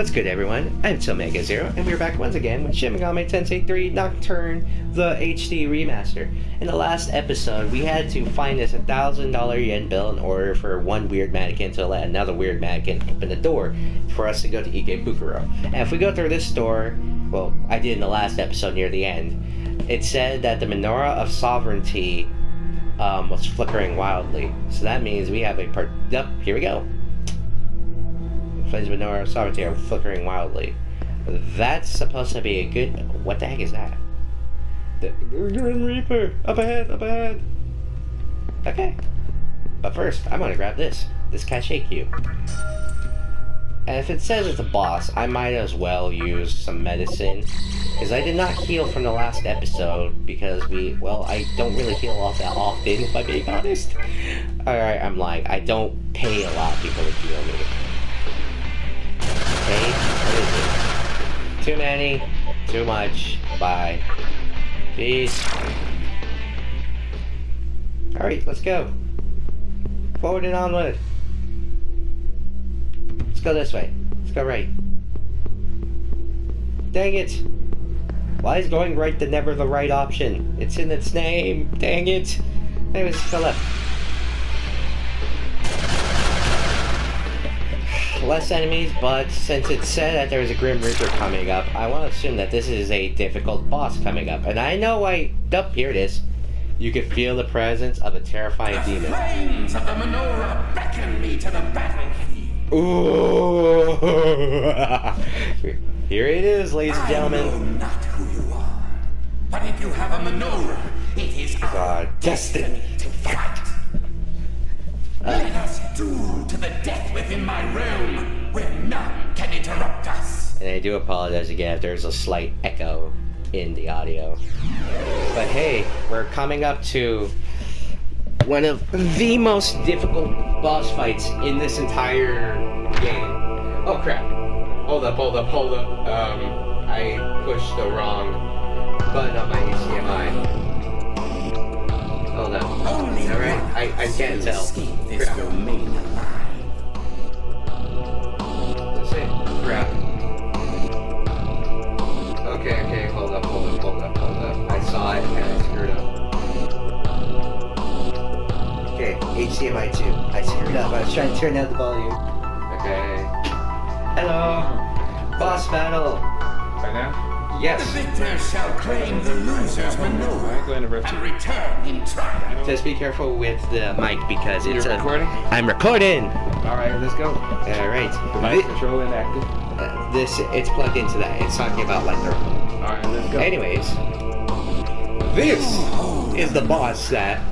What's good, everyone? I'm Omega Zero, and we're back once again with Shin Megami Tensei 3 Nocturne, the HD Remaster. In the last episode, we had to find this $1,000 yen bill in order for one weird mannequin to let another weird mannequin open the door for us to go to Ikebukuro. And if we go through this door, well, I did in the last episode near the end, it said that the Menorah of Sovereignty was flickering wildly. So that means we have a part. Yep, here we go. Flames of Menorah of Sovereignty are flickering wildly. That's supposed to be a good. What the heck is that? The Grim Reaper! Up ahead! Up ahead! Okay. But first, I'm gonna grab this. This cachet cube. And if it says it's a boss, I might as well use some medicine. Because I did not heal from the last episode. Because I don't really heal all that often, if I'm being honest. Alright, I'm lying. I don't pay a lot of people to heal me. Okay, what is it? Too many, too much, bye. Peace. Alright, let's go. Forward and onward. Let's go this way. Let's go right. Dang it! Why is going right never the right option? It's in its name. Dang it! Anyways, let's go left. Less enemies, but since it said that there was a Grim Reaper coming up, I want to assume that this is a difficult boss coming up. And I know here it is. You can feel the presence of a terrifying demon. The flames of the menorah beckon me to the battlefield. Ooh! Here it is, ladies and gentlemen. I know not who you are, but if you have a menorah, it is our destiny to fight. Let us duel to the death within my realm, where none can interrupt us. And I do apologize again if there's a slight echo in the audio. But hey, we're coming up to one of the most difficult boss fights in this entire game. Oh crap. Hold up. I pushed the wrong button on my HDMI. Hold up. Alright, I can't tell. Crap. That's it. Crap. Okay, hold up. I saw it and I screwed up. Okay, HDMI 2. I screwed up. I was trying to turn down the volume. Okay. Hello. Boss battle. Right now? Yes. The victor shall claim the loser's menorah and return in triumph. Just be careful with the mic because it's recording? I'm recording. Alright, let's go. Alright. Device control inactive. It's plugged into that. It's talking about like the. Alright, let's go. Anyways, this is the boss that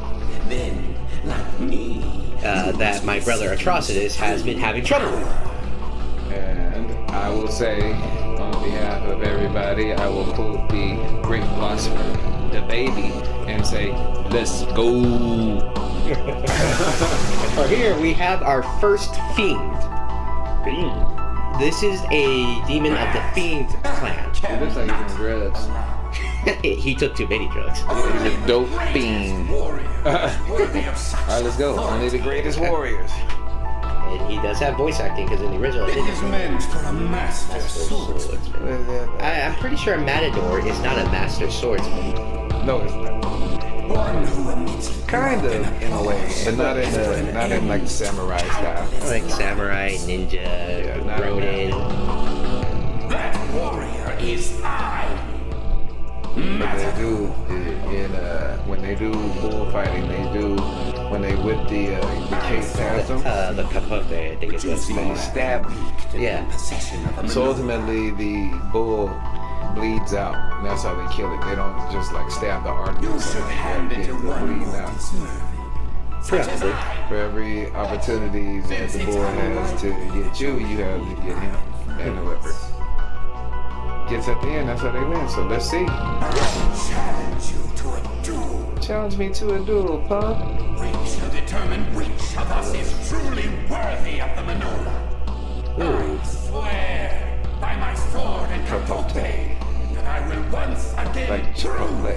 Then, like me, that my brother Atrocitus has been having trouble with. And I will say, on behalf of everybody, I will quote the great philosopher, the baby, and say, let's go. For here we have our first fiend. This is a demon of the Fiend clan. It looks like he's on drugs. He took too many drugs. He's a dope fiend. worthy of such Alright, let's go. Only the greatest warriors. And he does have voice acting because in the original I It is meant for a master swordsman. I'm pretty sure a Matador is not a master swordsman. No, it's not. One who emits Kind of, in a way, but not in like the samurai style. Like samurai, ninja, not ronin. that warrior is I. But they do when they do bullfighting, when they whip the cape past them, The capote, I think is what it's they called. stab. Yeah. Possession of a So menorah. ultimately, the bull bleeds out. And that's how they kill it. They don't just like stab the artery. You should hand it to one bleeding more out. deserving. Such as Probably. I. For every opportunity that the bull has to get you, you have to get him. And whoever gets at the end, that's how they win. So let's see. I challenge you to a duel. Challenge me to a duel, pub. We shall determine which of us is truly worthy of the menorah. I swear by my sword and capote that I will once again Like Chipotle.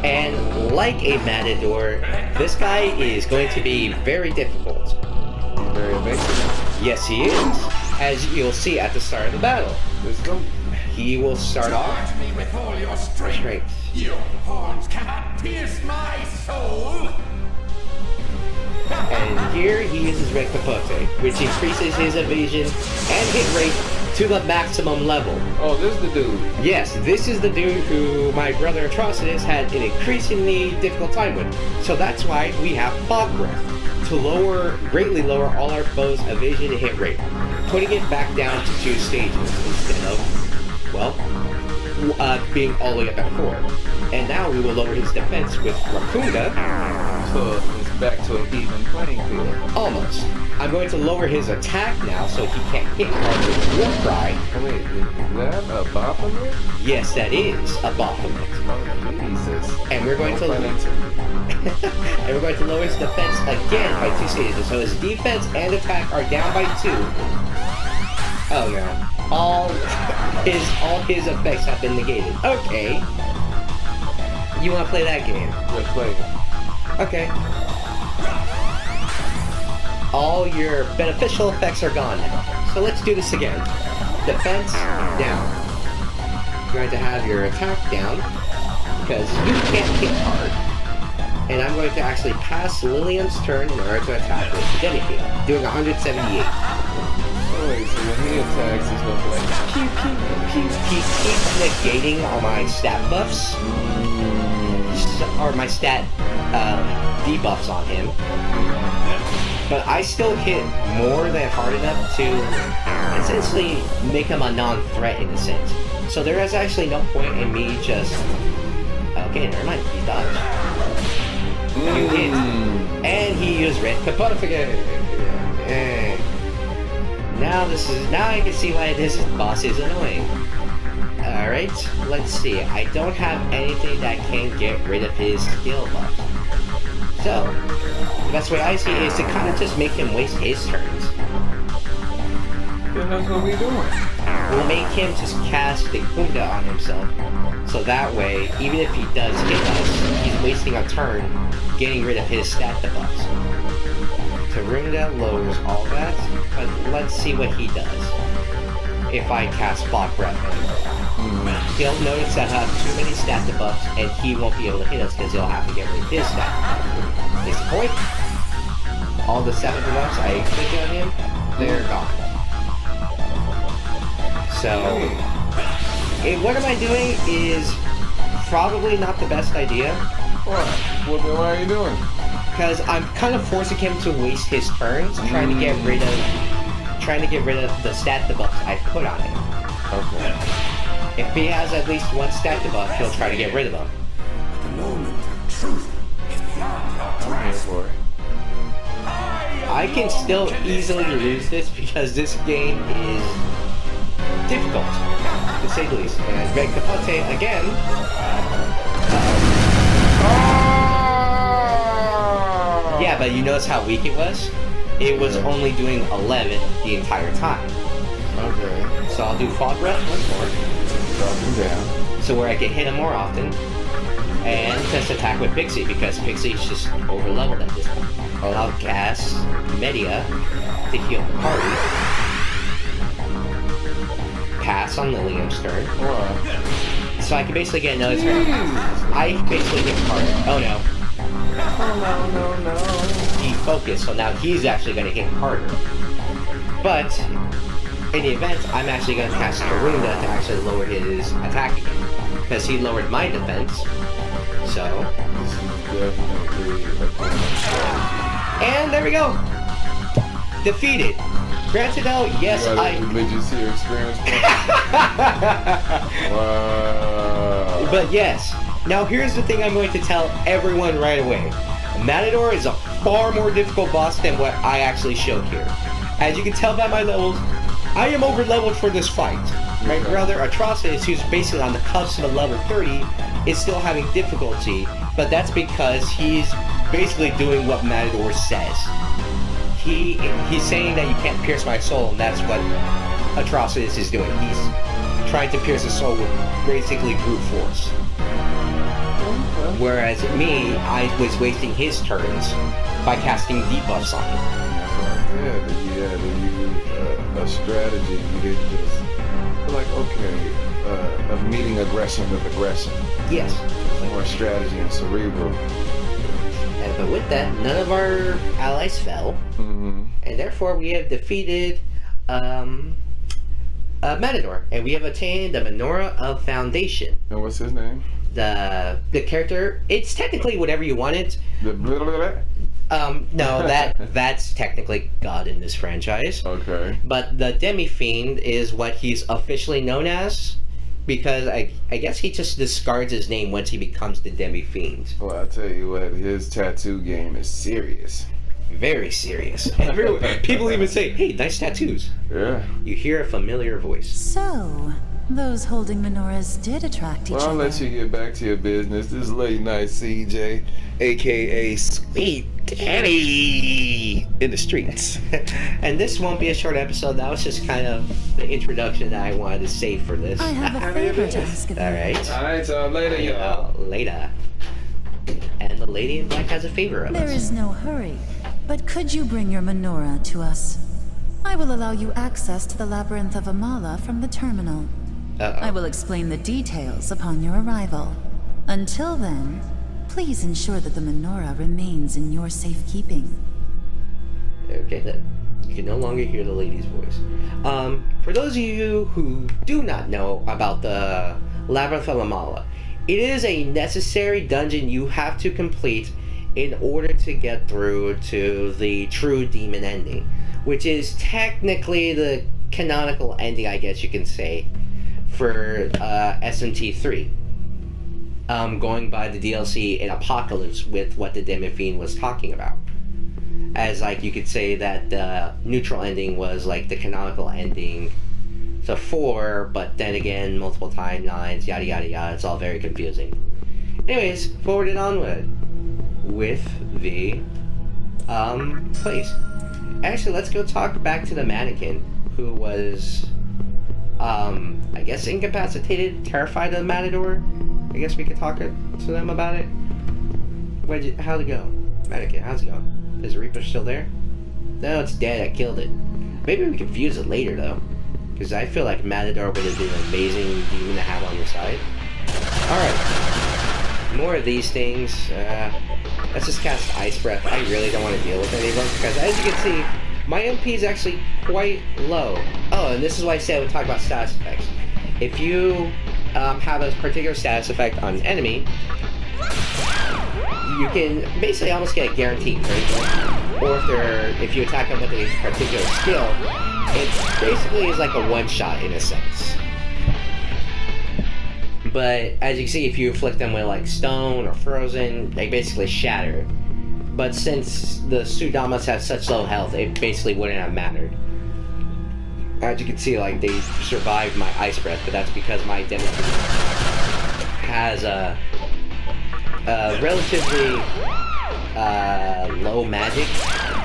And like a Matador, this guy is going to be very difficult. Very evasive. Yes, he is. as you'll see at the start of the battle. Let's go. He will start off. Charge me with all your strength. Strength. Your horns cannot pierce my soul. And here he uses Red Capote, which increases his evasion and hit rate to the maximum level. Oh, this is the dude. Yes, this is the dude who my brother Atrocitus had an increasingly difficult time with. So that's why we have Fog Breath, to greatly lower all our foes' evasion and hit rate, putting it back down to 2 stages instead of, well, being all the way up at 4. And now we will lower his defense with Rakunda. So it's back to an even playing field. Almost. I'm going to lower his attack now so he can't hit hard with War Cry. Oh, wait, is that a Baphomet? Yes, that is a Baphomet. Oh, Jesus. And we're going to No pun intended. and we're going to lower his defense again by 2 stages. So his defense and attack are down by 2. Oh no. All his effects have been negated. Okay. You want to play that game? Let's play it. Okay. All your beneficial effects are gone now. So let's do this again. Defense down. You're going to have your attack down because you can't hit hard. And I'm going to actually pass Lilium's turn in order to attack with Dedicate, doing 178. Oh, wait, so when he attacks, he's going to like pew pew pew. He keeps negating all my stat buffs, or my stat debuffs on him. But I still hit more than hard enough to essentially make him a non-threat in a sense. So there is actually no point in me just... Okay, never mind, he dodged. You hit. And he used Red Capote again. Now I can see why this boss is annoying. Alright, let's see. I don't have anything that can get rid of his skill buff. So, the best way I see it is to kind of just make him waste his turns. Then that's what we doing. We'll make him just cast the Kunda on himself. So that way, even if he does hit us, he's wasting a turn getting rid of his stat debuffs. Tarunda lowers all that, but let's see what he does. If I cast Fog Breath on him. He'll notice that I have too many stat debuffs and he won't be able to hit us because he'll have to get rid of his stat. Case in point, all the 7 debuffs I clicked on him, they're gone. So, what am I doing is probably not the best idea. What? What are you doing? Because I'm kind of forcing him to waste his turns, trying to get rid of the stat debuffs I put on him. Okay. If he has at least 1 stat debuff, he'll try to get rid of them. The moment of truth is beyond your I'm here grasp. for it. I can still easily lose this because this game is difficult, to say the least. And Red Capote, again... Yeah, but you notice how weak it was? It was only doing 11 the entire time. Okay. So I'll do Fog Breath once more. Drop him down. So where I can hit him more often. And just attack with Pixie, because Pixie's just over-leveled at this point. I'll cast Media to heal the party. Pass on Lilium's turn. What? So I can basically get another turn. I basically hit harder. Oh no. Oh, no. He focused, so now he's actually going to hit harder. But, in the event, I'm actually going to cast Karunda to actually lower his attack again. Because he lowered my defense. So... Definitely a And there we go! Defeated. Granted though, yes, You got a I... religious here experience point? Wow. But yes. Now here's the thing I'm going to tell everyone right away. Matador is a far more difficult boss than what I actually showed here. As you can tell by my levels, I am over-leveled for this fight. My brother Atrocitus, who's basically on the cusp of level 30, is still having difficulty, but that's because he's basically doing what Matador says. He's saying that you can't pierce my soul, and that's what Atrocitus is doing. He's trying to pierce his soul with basically brute force. Whereas me, I was wasting his turns by casting debuffs on him. Yeah, a strategy. You didn't just like, okay, meeting aggression with aggression. Yes. More strategy and cerebral. But with that, none of our allies fell, and therefore we have defeated Matador, and we have attained the Menorah of Foundation. And what's his name? The character, it's technically whatever you want it. The blah, blah, blah. No, that's technically God in this franchise. Okay. But the Demi-Fiend is what he's officially known as, because I guess he just discards his name once he becomes the Demi-Fiend. Well, I'll tell you what, his tattoo game is serious. Very serious. People even say, hey, nice tattoos. Yeah. You hear a familiar voice. So, those holding menorahs did attract each Well, other. I'll let you get back to your business. This is late night CJ, aka Sweet Daddy in the streets. And this won't be a short episode. That was just kind of the introduction that I wanted to save for this. I have a favor to ask of you. Alright. Alright, so later, y'all. Later. And the lady in black has a favor of There us. is no hurry, but could you bring your menorah to us? I will allow you access to the Labyrinth of Amala from the terminal. I will explain the details upon your arrival. Until then, please ensure that the menorah remains in your safekeeping. Okay then. You can no longer hear the lady's voice. For those of you who do not know about the Labyrinth of Amala, it is a necessary dungeon you have to complete in order to get through to the true demon ending, which is technically the canonical ending, I guess you can say, for SMT3. Going by the DLC in Apocalypse with what the Demi-Fiend was talking about. As like you could say that the neutral ending was like the canonical ending to 4, but then again multiple timelines, yada yada yada, it's all very confusing. Anyways, forward and onward with the place. Actually, let's go talk back to the mannequin who was I guess incapacitated, terrified of the Matador. I guess we could talk to them about it. How'd it go? Mannequin, how's it go? Is Reaper still there? No, it's dead. I killed it. Maybe we can fuse it later, though. Because I feel like Matador would have been an amazing demon to have on your side. Alright. More of these things. Let's just cast Ice Breath. I really don't want to deal with any of them. Because as you can see, my MP is actually quite low. Oh, and this is why I said I would talk about status effects. If you have a particular status effect on an enemy, you can basically almost get a guaranteed crit. Or if you attack them with a particular skill, it basically is like a one-shot in a sense. But as you can see, if you inflict them with like stone or frozen, they basically shatter. But since the Sudamas have such low health, it basically wouldn't have mattered. As you can see, like, they survived my Ice Breath, but that's because my Demi-Fiend has a relatively low magic,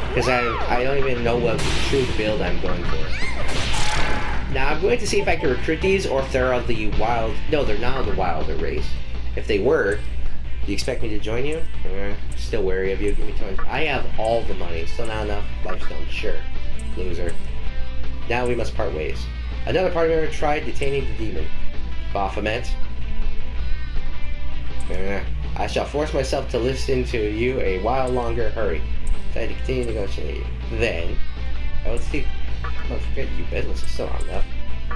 because I don't even know what true build I'm going for. Now, I'm going to see if I can recruit these, or if they're of the wild... No, they're not of the wilder race. If they were, do you expect me to join you? Still wary of you, give me time. I have all the money, still not enough lifestone, sure. Loser. Now we must part ways. Another party member tried detaining the demon. Baphomet. I shall force myself to listen to you a while longer. Hurry. Decide to continue negotiating. Then, I will see. Don't forget you bedless is still on enough.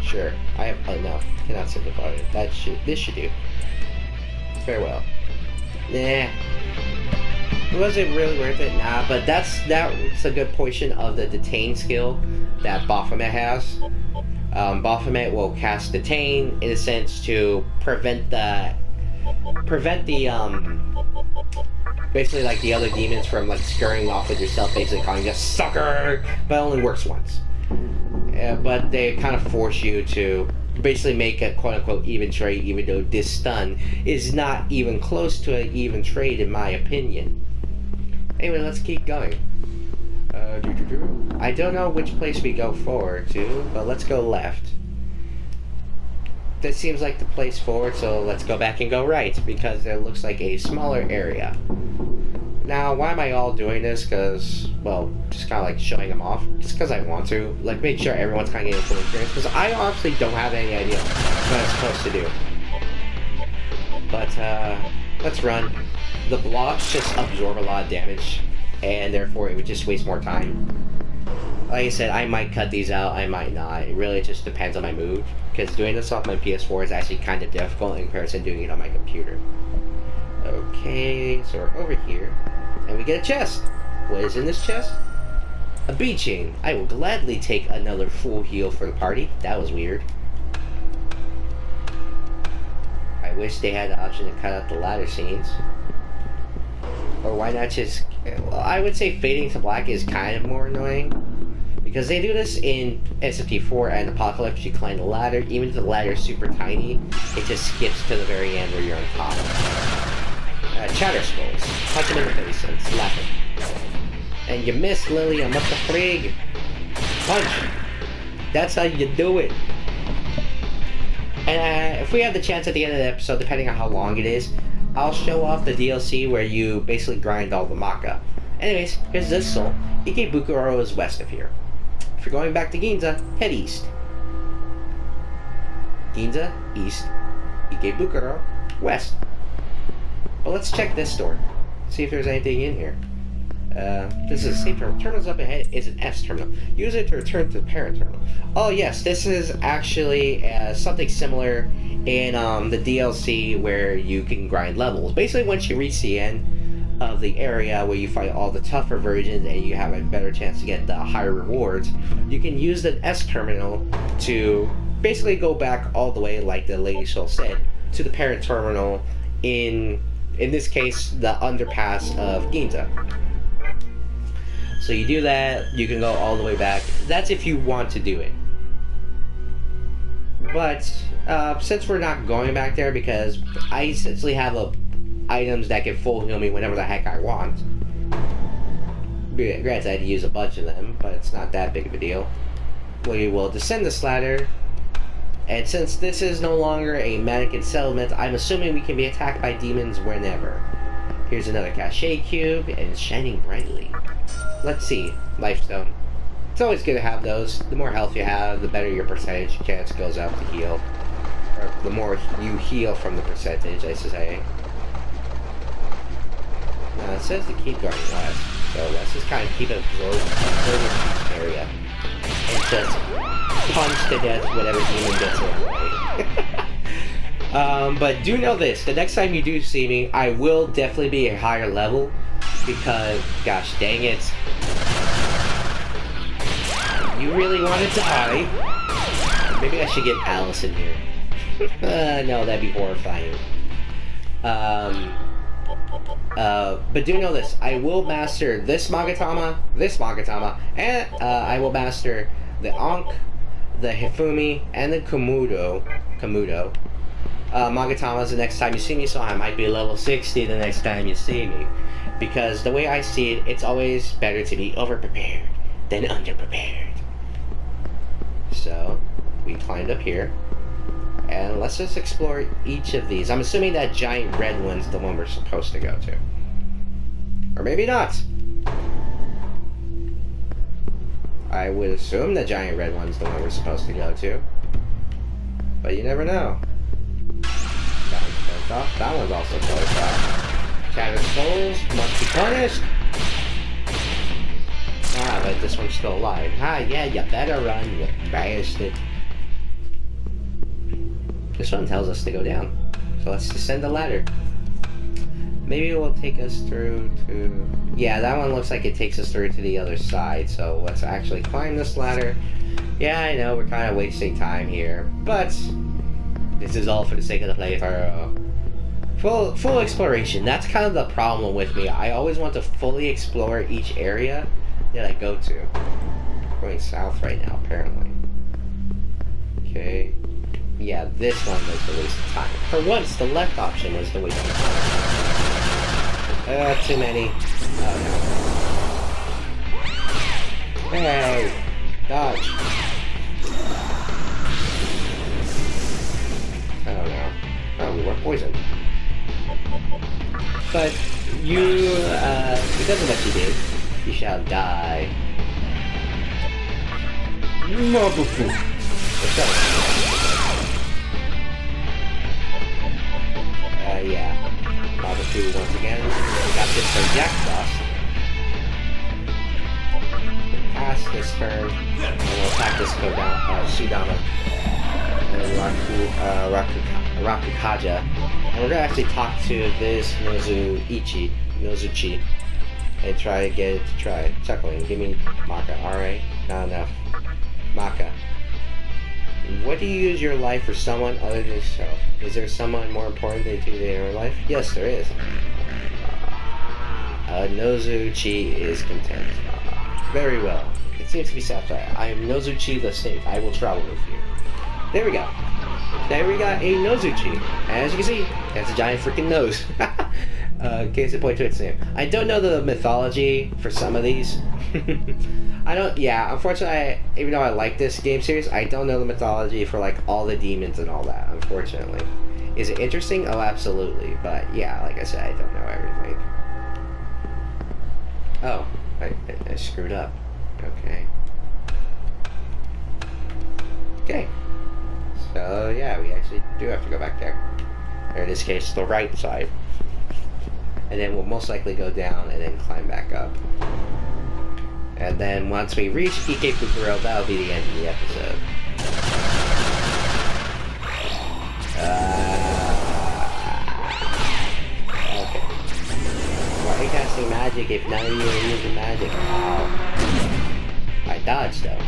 Sure, I have enough. Cannot simplify it. This should do. Farewell. Nah. Was it really worth it? Nah, but that's a good portion of the detain skill that Baphomet has. Baphomet will cast Detain in a sense to prevent the basically like the other demons from like scurrying off with yourself, basically calling you a sucker, but it only works once. But they kind of force you to basically make a quote-unquote even trade, even though this stun is not even close to an even trade in my opinion. Anyway, let's keep going. I don't know which place we go forward to, but let's go left. This seems like the place forward, so let's go back and go right, because it looks like a smaller area. Now, why am I all doing this? Because, well, just kind of like showing them off. Just because I want to. Like, make sure everyone's kind of getting full experience. Because I honestly don't have any idea what I'm supposed to do. But, let's run. The blocks just absorb a lot of damage. And therefore, it would just waste more time. Like I said, I might cut these out. I might not. It really just depends on my mood. Because doing this off my PS4 is actually kind of difficult in comparison to doing it on my computer. Okay, so we're over here. And we get a chest. What is in this chest? A bead chain. I will gladly take another full heal for the party. That was weird. I wish they had the option to cut out the ladder scenes. Or why not just... Well, I would say fading to black is kind of more annoying. Because they do this in SFT4 and Apocalypse. You climb the ladder. Even if the ladder is super tiny, it just skips to the very end where you're on top. Chatter skulls. Punch him in the face and slap him. And you missed, Lillian. What the frig? Punch. That's how you do it. And if we have the chance at the end of the episode, depending on how long it is, I'll show off the DLC where you basically grind all the Maka. Anyways, here's this soul. Ikebukuro is west of here. If you're going back to Ginza, head east. Ginza, east. Ikebukuro, west. Well, let's check this door. See if there's anything in here. This is a safe terminal. Terminals up ahead is an S terminal. Use it to return to the parent terminal. Oh yes, this is actually something similar in the DLC where you can grind levels. Basically, once you reach the end of the area where you fight all the tougher versions and you have a better chance to get the higher rewards, you can use the S terminal to basically go back all the way, like the Lady Soul said, to the parent terminal in this case, the underpass of Ginza. So you do that, you can go all the way back. That's if you want to do it. But, since we're not going back there, because I essentially have items that can full heal me whenever the heck I want. Granted, I had to use a bunch of them, but it's not that big of a deal. We will descend this ladder. And since this is no longer a mannequin settlement, I'm assuming we can be attacked by demons whenever. Here's another cachet cube, and it's shining brightly. Let's see. Lifestone. It's always good to have those. The more health you have, the better your percentage chance goes up to heal. Or the more you heal from the percentage, I should say. Now, it says to keep going west, so let's just kind of keep it absorbed each area. And just punch to death whatever demon gets in the way. But do know this, the next time you do see me, I will definitely be a higher level, because, gosh dang it, you really want to die? Maybe I should get Alice in here. No, that'd be horrifying. But do know this, I will master this Magatama, and I will master the Ankh, the Hifumi, and the Komodo. Magatamas the next time you see me, so I might be level 60 the next time you see me. Because the way I see it, it's always better to be overprepared than underprepared. So, we climbed up here. And let's just explore each of these. I'm assuming that giant red one's the one we're supposed to go to. Or maybe not. I would assume the giant red one's the one we're supposed to go to. But you never know. That one's closed off. That one's also closed off. Shattered souls must be punished. Ah, but this one's still alive. Ah, yeah, you better run, you bastard. This one tells us to go down. So let's descend the ladder. Maybe it will take us through to... Yeah, that one looks like it takes us through to the other side. So let's actually climb this ladder. Yeah, I know, we're kind of wasting time here. But this is all for the sake of the playthrough. Full exploration. That's kind of the problem with me. I always want to fully explore each area that I go to. We're going south right now, apparently. Okay. Yeah, this one was the waste of time. For once, the left option was the waste of time. Too many. Oh no. Hey! Dodge! Oh no. Oh, we were poisoned. But you, because of what you did, you shall die. Mabufu. What's up? Yeah. Mabufu once again. We got this from Jack Frost. Pass this turn, and we'll attack this Sudama and Rakukaja. And we're gonna actually talk to this Nozuchi, and try to get it to try chuckling. Give me Maka. Alright, not enough. Maka. What do you use your life for someone other than yourself? Is there someone more important than you in your life? Yes, there is. Nozuchi is content. Very well. It seems to be satisfied. I am Nozuchi the Snake. I will travel with you. There we go. There we got a Nozuchi. And as you can see, that's a giant freaking nose. Case in point to its name. I don't know the mythology for some of these. Unfortunately, even though I like this game series, I don't know the mythology for like all the demons and all that, unfortunately. Is it interesting? Oh, absolutely. But yeah, like I said, I don't know everything. Oh, I screwed up. Okay. Okay. So yeah, we actually do have to go back there. Or in this case, the right side. And then we'll most likely go down and then climb back up. And then once we reach Ikebukuro, that'll be the end of the episode. Okay. Why are you casting magic if none of you are using magic? Ow. I dodged though.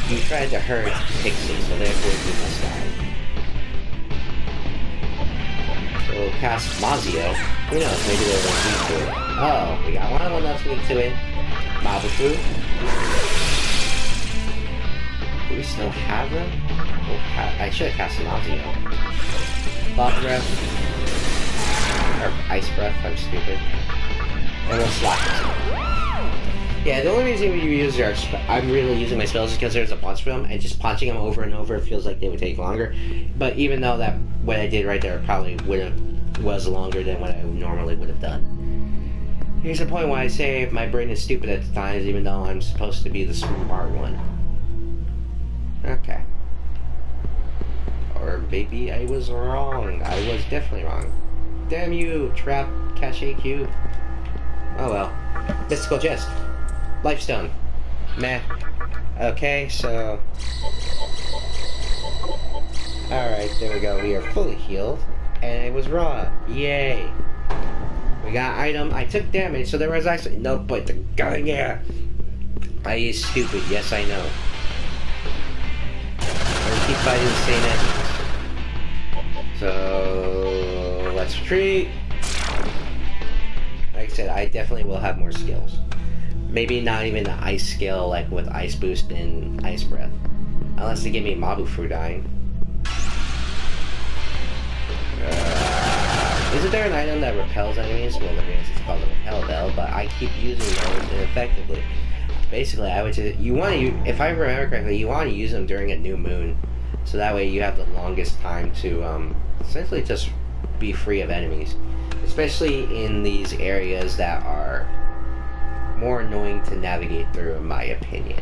You tried to hurt Pixie, so therefore you must die. We'll cast Mazio. Who knows, maybe they're weak to it. Oh, we got one of them that's weak to it. Mabufu. Do we still have them? I should have cast Mazio. Lava Breath. Or Ice Breath, I'm stupid. And we'll slap this. Yeah, the only reason we use I'm really using my spells is because there's a bunch of them, and just punching them over and over feels like they would take longer. But even though that what I did right there probably was longer than what I normally would have done. Here's the point why I say my brain is stupid at the times, even though I'm supposed to be the smart one. Okay. Or maybe I was wrong. I was definitely wrong. Damn you, trap cache cube. Oh well. Mystical Jest. Lifestone. Meh. Okay, so... Alright, there we go. We are fully healed. And it was raw. Yay. We got item. I took damage, so there was actually no point to going here. I is stupid. Yes, I know. I keep fighting the same enemies. So... let's retreat. Like I said, I definitely will have more skills. Maybe not even the ice skill, like with Ice Boost and Ice Breath. Unless they give me Mabufu dying. Isn't there an item that repels enemies? Well, there is. It's called the Repel Bell, but I keep using those ineffectively. Basically, I would say you want to, if I remember correctly, you want to use them during a new moon, so that way you have the longest time to essentially just be free of enemies, especially in these areas that are more annoying to navigate through, in my opinion.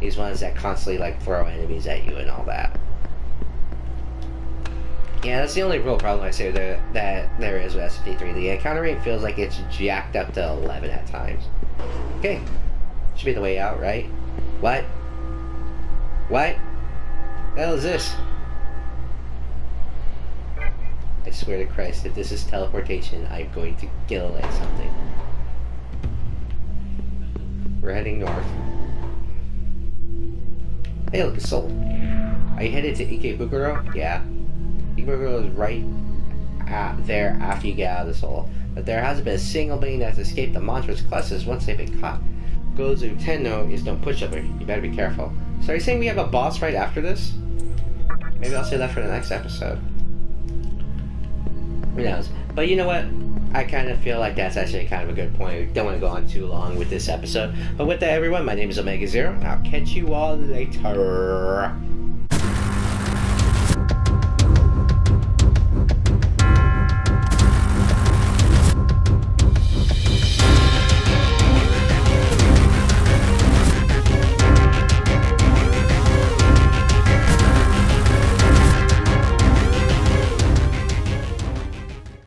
These ones that constantly like throw enemies at you and all that. Yeah, that's the only real problem I say that there is with SFT3. The encounter rate feels like it's jacked up to 11 at times. Okay. Should be the way out, right? What? What? The hell is this? I swear to Christ, if this is teleportation, I'm going to kill at something. We're heading north. Hey, look, a soul. Are you headed to Ikebukuro? Yeah. Ikebukuro is right there after you get out of the soul. But there hasn't been a single being that's escaped the monstrous clusters once they've been caught. Gozu Tenno is no pushover. You better be careful. So are you saying we have a boss fight after this? Maybe I'll say that for the next episode. Who knows? But you know what? I kind of feel like that's actually kind of a good point. We don't want to go on too long with this episode. But with that, everyone, my name is Omega Zero, and I'll catch you all later.